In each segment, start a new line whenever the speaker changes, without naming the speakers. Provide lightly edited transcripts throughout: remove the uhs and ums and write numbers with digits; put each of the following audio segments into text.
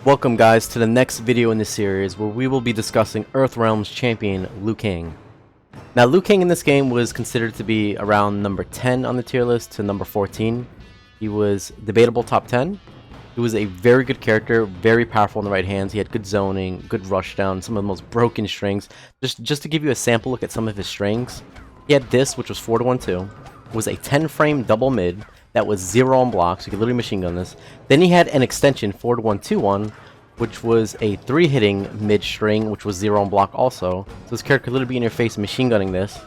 Welcome guys to the next video in this series where we will be discussing Earthrealm's champion Liu Kang. Now Liu Kang in this game was considered to be around number 10 on the tier list to number 14. He was debatable top 10. He was a very good character, very powerful in the right hands. He had good zoning, good rushdown, some of the most broken strings. Just to give you a sample look at some of his strings, he had this, which was 4-1-2, was a 10 frame double mid that was 0 on block, so you could literally machine gun this. Then he had an extension 4-1-2-1, which was a 3 hitting mid string, which was 0 on block also. So this character could literally be in your face machine gunning this.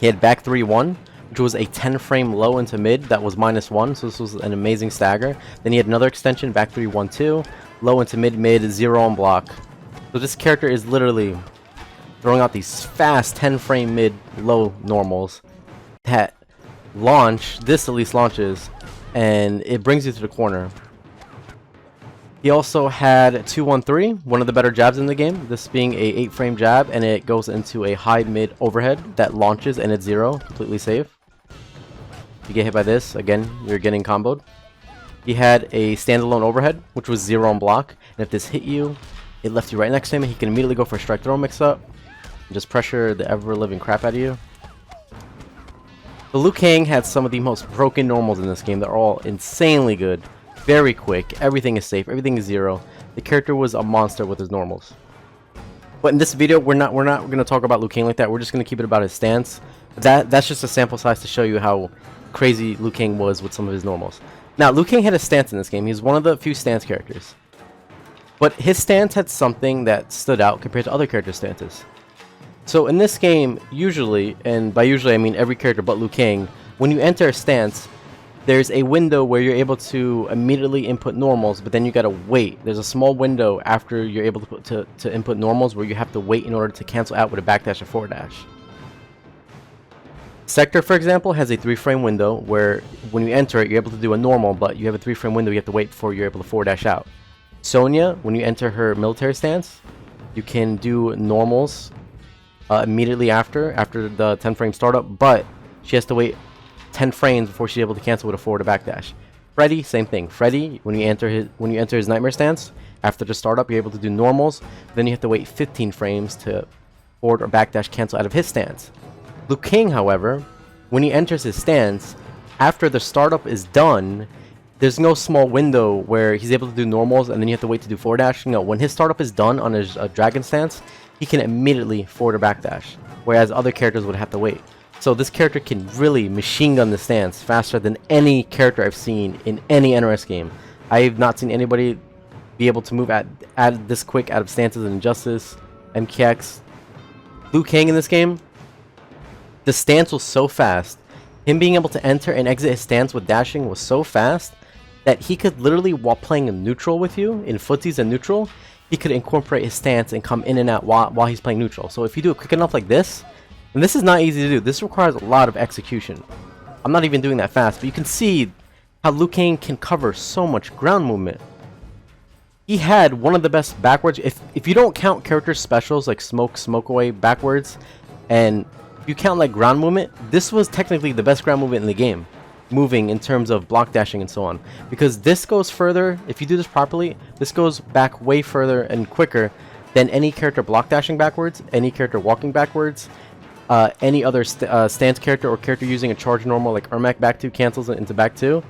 He had back 3-1, which was a 10 frame low into mid that was -1, so this was an amazing stagger. Then he had another extension, back 3-1-2, low into mid, 0 on block. So this character is literally throwing out these fast 10 frame mid low normals that launch, this at least launches, and it brings you to the corner. He also had 2-1-3, one of the better jabs in the game, this being a 8 frame jab, and it goes into a high mid overhead that launches and it's 0, completely safe. If you get hit by this, again, you're getting comboed. He had a standalone overhead, which was 0 on block, and if this hit you, it left you right next to him, and he can immediately go for a strike throw mix up and just pressure the ever-living crap out of you. The Liu Kang had some of the most broken normals in this game. They're all insanely good, very quick, everything is safe, everything is 0. The character was a monster with his normals. But in this video, we're not going to talk about Liu Kang like that. We're just going to keep it about his stance. That's just a sample size to show you how crazy Liu Kang was with some of his normals. Now, Liu Kang had a stance in this game. He's one of the few stance characters. But his stance had something that stood out compared to other characters' stances. So in this game, usually, and by usually I mean every character but Liu Kang, when you enter a stance, there's a window where you're able to immediately input normals, but then you gotta wait. There's a small window after you're able to input normals where you have to wait in order to cancel out with a backdash or forward dash. Sector, for example, has a 3 frame window where when you enter it, you're able to do a normal, but you have a 3 frame window you have to wait before you're able to forward dash out. Sonya, when you enter her military stance, you can do normals immediately after the 10 frame startup, but she has to wait 10 frames before she's able to cancel with a forward or backdash. Freddy, same thing. Freddy, when you enter his nightmare stance, after the startup, you're able to do normals. Then you have to wait 15 frames to forward or backdash cancel out of his stance. Liu Kang, however, when he enters his stance, after the startup is done, there's no small window where he's able to do normals and then you have to wait to do forward dash. No, when his startup is done on his dragon stance, he can immediately forward or backdash, whereas other characters would have to wait. So this character can really machine gun the stance faster than any character I've seen in any NRS game. I've not seen anybody be able to move at this quick out of stances in Injustice, MKX. Liu Kang in this game, the stance was so fast. Him being able to enter and exit his stance with dashing was so fast that he could literally, while playing in neutral with you, in footsies and neutral, he could incorporate his stance and come in and out while he's playing neutral. So if you do it quick enough like this, and this is not easy to do, this requires a lot of execution. I'm not even doing that fast, but you can see how Liu Kang can cover so much ground movement. He had one of the best backwards, if you don't count character specials like smoke away backwards, and you count like ground movement, this was technically the best ground movement in the game. Moving in terms of block dashing and so on, because this goes further. If you do this properly, this goes back way further and quicker than any character block dashing backwards, any character walking backwards, any other stance character or character using a charge normal like Ermac back 2 cancels it into back 2.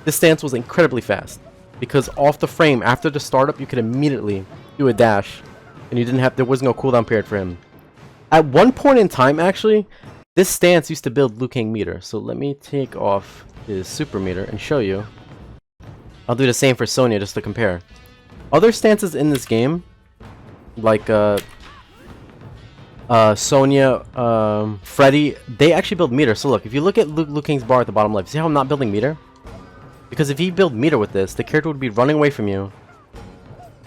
This stance was incredibly fast because off the frame after the startup you could immediately do a dash and there was no cooldown period for him. At one point in time, actually, this stance used to build Liu Kang meter, so let me take off his super meter and show you. I'll do the same for Sonya just to compare. Other stances in this game, like Sonya, Freddy, they actually build meter. So look, if you look at Liu Kang's bar at the bottom left, see how I'm not building meter? Because if he built meter with this, the character would be running away from you,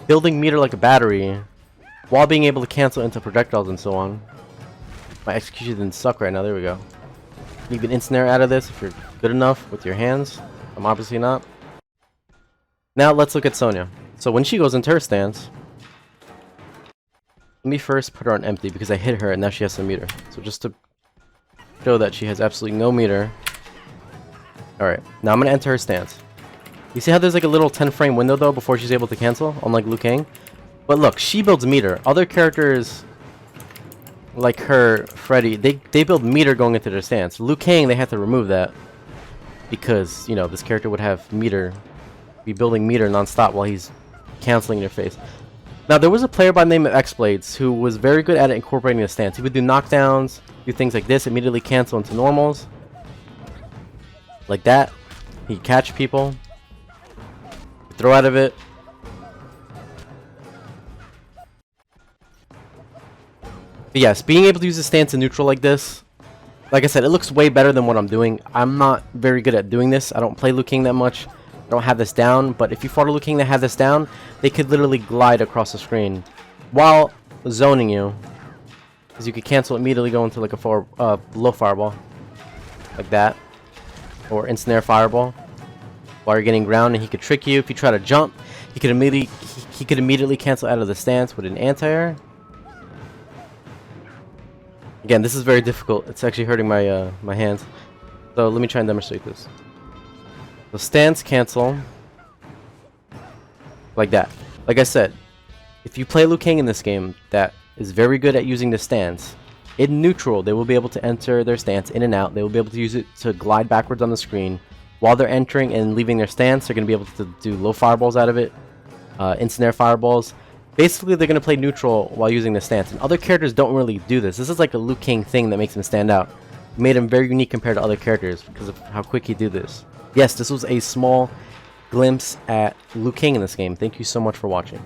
building meter like a battery, while being able to cancel into projectiles and so on. My execution didn't suck right now. There we go. You can ensnare out of this if you're good enough with your hands. I'm obviously not. Now let's look at Sonya. So when she goes into her stance, let me first put her on empty because I hit her and now she has some meter. So just to show that she has absolutely no meter. Alright, now I'm going to enter her stance. You see how there's like a little 10 frame window though before she's able to cancel, unlike Liu Kang? But look, she builds meter. Other characters like her, Freddy, they build meter going into their stance. Liu Kang, they had to remove that because, you know, this character would have meter, be building meter non-stop while he's canceling in your face. Now, there was a player by the name of X-Blades who was very good at incorporating the stance. He would do knockdowns, do things like this, immediately cancel into normals. Like that. He'd catch people. Throw out of it. But yes, being able to use the stance in neutral like this, like I said, it looks way better than what I'm doing. I'm not very good at doing this. I don't play Liu Kang that much. I don't have this down, but if you fought a Liu Kang that had this down, they could literally glide across the screen while zoning you. Because you could cancel immediately, go into like a low fireball. Like that. Or instant air fireball. While you're getting ground, and he could trick you. If you try to jump, he could immediately cancel out of the stance with an anti-air. Again, this is very difficult. It's actually hurting my my hands. So let me try and demonstrate this. The stance cancel. Like that. Like I said, if you play Liu Kang in this game that is very good at using the stance, in neutral, they will be able to enter their stance in and out. They will be able to use it to glide backwards on the screen. While they're entering and leaving their stance, they're going to be able to do low fireballs out of it. Instant air fireballs. Basically, they're going to play neutral while using the stance. And other characters don't really do this. This is like a Liu Kang thing that makes him stand out. It made him very unique compared to other characters because of how quick he do this. Yes, this was a small glimpse at Liu Kang in this game. Thank you so much for watching.